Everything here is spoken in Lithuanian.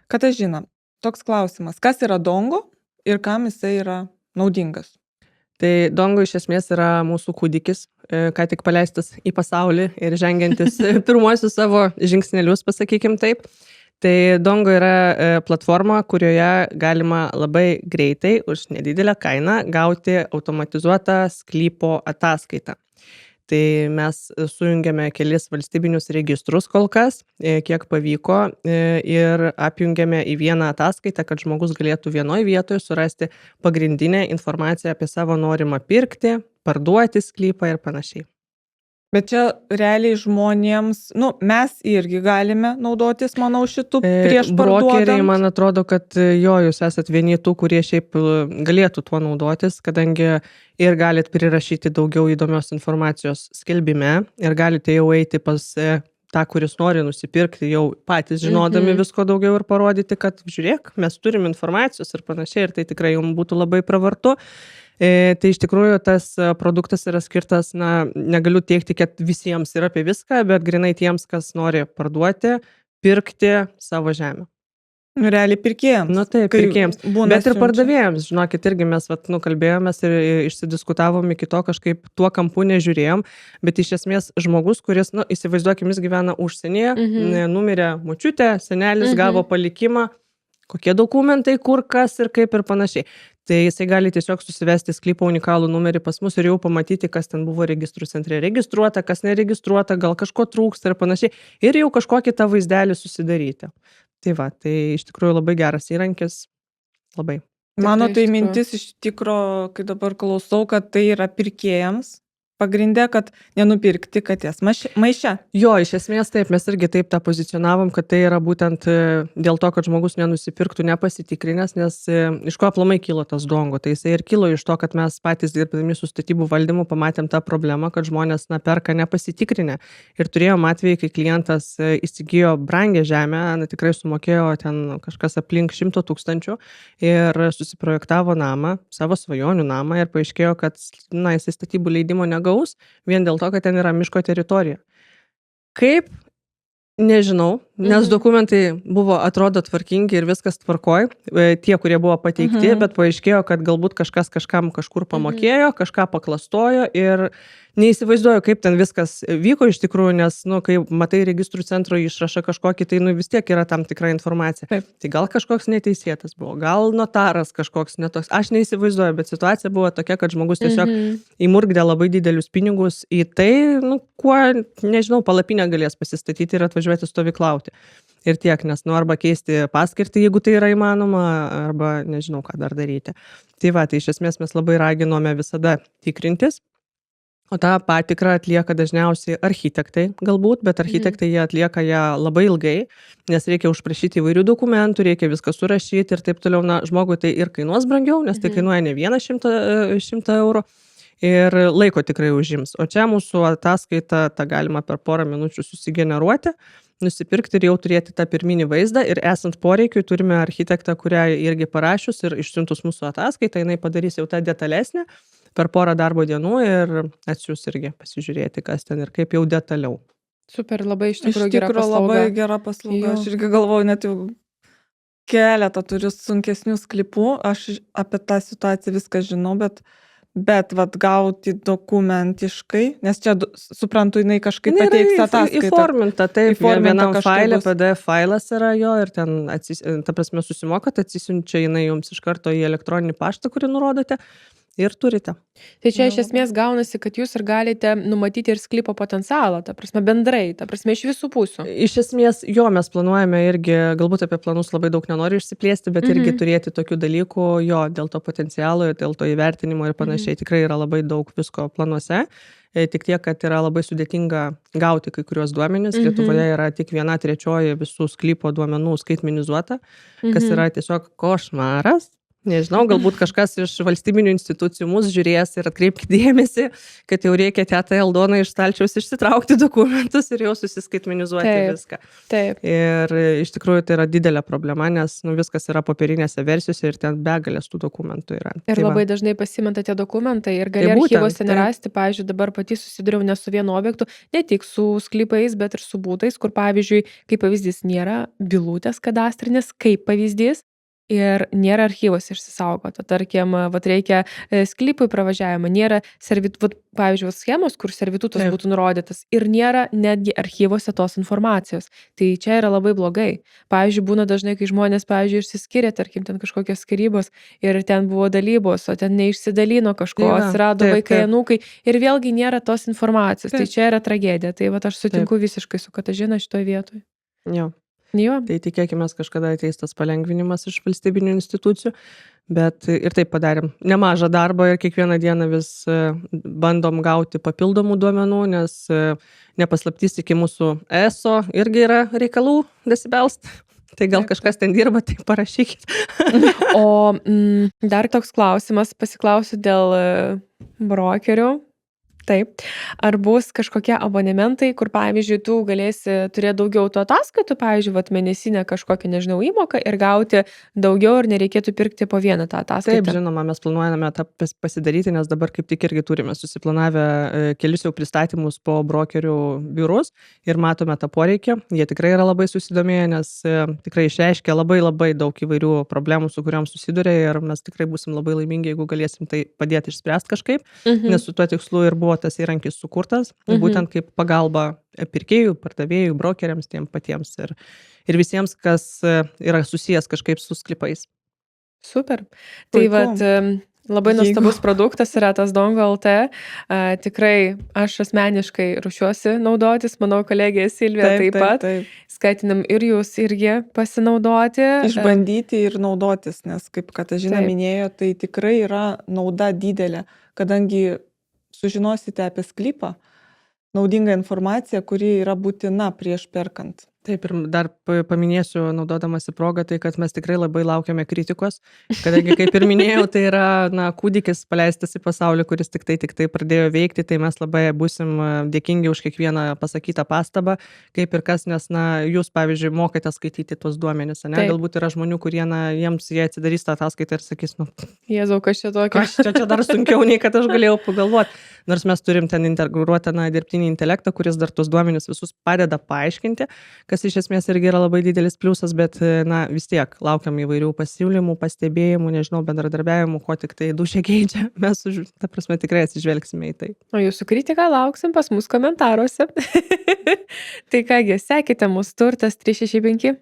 Katažina, toks klausimas. Kas yra Dongo ir kam jisai yra naudingas? Tai Dongo iš esmės yra mūsų kūdikis, ką tik paleistas į pasaulį ir žengiantis pirmuosius savo žingsnelius, pasakykim taip. Tai Dongo yra platforma, kurioje galima labai greitai už nedidelę kainą gauti automatizuotą sklypo ataskaitą. Tai mes sujungiame kelis valstybinius registrus kol kas, kiek pavyko, ir apjungiame į vieną ataskaitą, kad žmogus galėtų vienoje vietoje surasti pagrindinę informaciją apie savo norimą pirkti, parduoti sklypą ir panašiai. Bet čia realiai žmonėms, mes irgi galime naudotis, manau, šitų prieš Brokeriai, parduodant. man atrodo, kad jūs esat vieni tų, kurie šiaip galėtų tuo naudotis, kadangi ir galit prirašyti daugiau įdomios informacijos skelbime ir galite jau eiti pas tą, kuris nori nusipirkti, jau patys žinodami visko daugiau ir parodyti, kad žiūrėk, mes turim informacijos ir panašiai, ir tai tikrai jums būtų labai pravartu. Tai iš tikrųjų tas produktas yra skirtas, negaliu teikti, kad visiems yra apie viską, bet grinai tiems, kas nori parduoti, pirkti savo žemę. Realiai pirkėjams. Taip, pirkėjams. Bet ir pardavėjams, žinokit, irgi mes kalbėjomės ir išsidiskutavom iki to, kažkaip tuo kampu nežiūrėjom, bet iš esmės žmogus, kuris, įsivaizduokim, jis gyvena užsienyje, numirė močiutė, senelis gavo palikimą, kokie dokumentai, kur, kas ir kaip ir panašiai. Tai jisai gali tiesiog susivesti sklypo unikalų numerį pas mus ir jau pamatyti, kas ten buvo registrų centre registruota, kas neregistruota, gal kažko trūksta ir panašiai. Ir jau kažkokį tą vaizdelį susidaryti. Tai tai iš tikrųjų labai geras įrankis. Labai. Mano tai mintis iš tikro, kai dabar klausau, kad tai yra pirkėjams. Pagrindė, kad nenupirkti katės maiše. Jo, iš esmės taip, mes irgi taip tą pozicionavom, kad tai yra būtent dėl to, kad žmogus nenusipirktų nepasitikrinęs, nes iš ko aplamai kilo tas Dongo. Tai jisai ir kilo iš to, kad mes patys dirbdami su statybų valdymu pamatėm tą problemą, kad žmonės perka nepasitikrinę. Ir turėjom atvejį, kai klientas įsigijo brangę žemę, tikrai sumokėjo ten kažkas aplink 100 000 ir susiprojektavo namą, savo svajonių namą ir paaiškėjo, kad jisai statybų leidimo negaus vien dėl to, kad ten yra miško teritorija. Kaip? Nežinau, nes dokumentai buvo, atrodo, tvarkingi ir viskas tvarkoj, tie, kurie buvo pateikti, bet paaiškėjo, kad galbūt kažkas kažkam kažkur pamokėjo, kažką paklastojo ir neįsivaizduoju, kaip ten viskas vyko iš tikrųjų, nes, kai matai registrų centro išrašą kažkokį, tai vis tiek yra tam tikra informacija. Taip. Tai gal kažkoks neteisėtas buvo, gal notaras kažkoks netoks, aš neįsivaizduoju, bet situacija buvo tokia, kad žmogus tiesiog įmurgdė labai didelius pinigus į tai, kuo, nežinau, palapinę galės pasistatyti ir atvažiuoti stovyklauti. Ir tiek, nes arba keisti paskirtį, jeigu tai yra įmanoma, arba nežinau, ką dar daryti. Tai iš esmės mes labai raginome visada tikrintis. O tą patikrą atlieka dažniausiai architektai galbūt, bet architektai jie atlieka ją labai ilgai, nes reikia užprašyti įvairių dokumentų, reikia viską surašyti ir taip toliau. Žmogui tai ir kainuos brangiau, nes tai kainuoja ne vieną 100 eurų ir laiko tikrai užims. O čia mūsų ataskaita, tą galima per porą minučių susigeneruoti, nusipirkti ir jau turėti tą pirminį vaizdą ir esant poreikiui turime architektą, kurią irgi parašius ir išsiuntus mūsų ataskaitą, jinai padarys jau tą detalesnę per porą darbo dienų ir atsiųs irgi pasižiūrėti, kas ten ir kaip jau detaliau. Super, labai iš tikrųjų gera paslauga. Labai gera paslauga. Aš irgi galvoju, net jau keletą turiu sunkesnių sklypų, aš apie tą situaciją viską žinau, bet gauti dokumentiškai, nes čia, suprantu, jinai kažkaip pateiks ataskaitą. Įforminta, taip, vienam failė, PDF failas yra jo ir ten, ta prasme, susimokat, atsisiunčia jinai jums iš karto į elektroninį paštą, kurį nurodote. Ir turite. Tai čia iš esmės gaunasi, kad jūs ir galite numatyti ir sklypo potencialą, ta prasme bendrai, ta prasme iš visų pusių. Iš esmės, mes planuojame irgi, galbūt apie planus labai daug nenoriu išsiplėsti, bet irgi turėti tokių dalykų, dėl to potencialo, dėl to įvertinimo ir panašiai. Tikrai yra labai daug visko planuose. Tik tiek, kad yra labai sudėtinga gauti kai kuriuos duomenis. Lietuvoje yra tik 1/3 visų sklypo duomenų skaitmenizuota, kas yra tiesiog košmaras. Nežinau, galbūt kažkas iš valstybinių institucijų mus žiūrės ir atkreipkite dėmesį, kad jau reikia tetą Aldoną iš stalčiaus išsitraukti dokumentus ir jau susiskaitmenizuoti Taip. viską. Taip. Ir iš tikrųjų tai yra didelė problema, nes viskas yra popierinėse versijose ir ten begalės tų dokumentų yra. Ir Tai va. labai dažnai pasimeta tie dokumentai ir gali Tai būtent, archyvose taip. nerasti. Pavyzdžiui, dabar pati susidūriau ne su vienu objektu, ne tik su sklypais, bet ir su būtais, kur, pavyzdžiui, kaip pavyzdys nėra bylutės kadastrinės, kaip pavyzdys. Ir nėra archyvose išsisaugota. Tarkim, vat reikia sklypui pravažiavimą, nėra pavyzdžiui, schemos, kur servitutas Taip. būtų nurodytas ir nėra netgi archyvose tos informacijos. Tai čia yra labai blogai. Pavyzdžiui, būna dažnai, kai žmonės, pavyzdžiui, išsiskiria, tarkim, ten kažkokios skyrybos ir ten buvo dalybos, o ten neišsidalino kažko, Tai va, atsirado taip, vaikai, taip. anūkai ir vėlgi nėra tos informacijos. Tai Taip. čia yra tragedija. Tai vat aš sutinku visiškai su Katažina šitoje vietoje. Jo. Jo. Tai tikėkime, kažkada ateis tas palengvinimas iš valstybinių institucijų, bet ir taip padarėm nemažą darbą ir kiekvieną dieną vis bandom gauti papildomų duomenų, nes nepaslaptys iki mūsų ESO irgi yra reikalų dasibelst. Tai gal Taip. kažkas ten dirba, tai parašykit. O dar toks klausimas, pasiklausiu dėl brokerių. Taip. Ar bus kažkokie abonementai, kur, pavyzdžiui, tu galėsi turėti daugiau tų ataskaitų, pavyzdžiui, mėnesinę kažkokią, nežinau, įmoką ir gauti daugiau ir nereikėtų pirkti po vieną tą ataskaitą? Taip, žinoma, mes planuojame tą pasidaryti, nes dabar kaip tik irgi turime susiplanavę kelius jau pristatymus po brokerių biurus ir matome tą poreikį. Jie tikrai yra labai susidomėję, nes tikrai išreiškia labai daug įvairių problemų, su kuriuom susiduria ir mes tikrai būsim labai laimingi, jeigu galėsim tai padėti išspręsti kažkaip, nes su tuo tikslu ir buvo tas įrankis sukurtas, būtent kaip pagalba pirkėjų, pardavėjų, brokeriams, tiem patiems ir visiems, kas yra susijęs kažkaip su sklypais. Super. Tai Puiku. vat labai nuostabus produktas yra tas Dongo LT. Tikrai aš asmeniškai ruošiuosi naudotis, manau, kolegė Silvija taip pat. Taip. Skatinam ir jūs irgi pasinaudoti. Išbandyti ir naudotis, nes kaip Katažina Taip. minėjo, tai tikrai yra nauda didelė, kadangi sužinosite apie sklypą, naudingą informaciją, kuri yra būtina prieš perkant. Taip, ir dar paminėsiu, naudodamasi progą, tai kad mes tikrai labai laukiame kritikos, kadangi, kaip ir minėjau, tai yra kūdikis paleistas į pasaulį, kuris tik tai pradėjo veikti, tai mes labai busim dėkingi už kiekvieną pasakytą pastabą, kaip ir kas, nes, jūs, pavyzdžiui, mokate skaityti tuos duomenis, ne? Taip. Galbūt yra žmonių, kurie, jiems jie atsidarys tą ataskaitą ir sakys, Jėzau, kas čia tokio? čia dar sunkiau, nei kad aš galėjau pagalvoti. Nors mes turim ten integruotą dirbtinį intelektą, kuris dar tuos duomenis visus padeda paaiškinti, kas iš esmės irgi yra labai didelis pliusas, bet vis tiek laukiam įvairių pasiūlymų, pastebėjimų, nežinau, bendradarbiavimų, ko tik tai dūšia keičia. Mes, ta prasme, tikrai atsižvelgsime į tai. O jūsų kritiką lauksim pas mus komentaruose. Tai kągi, sekite mūsų Turtas 365.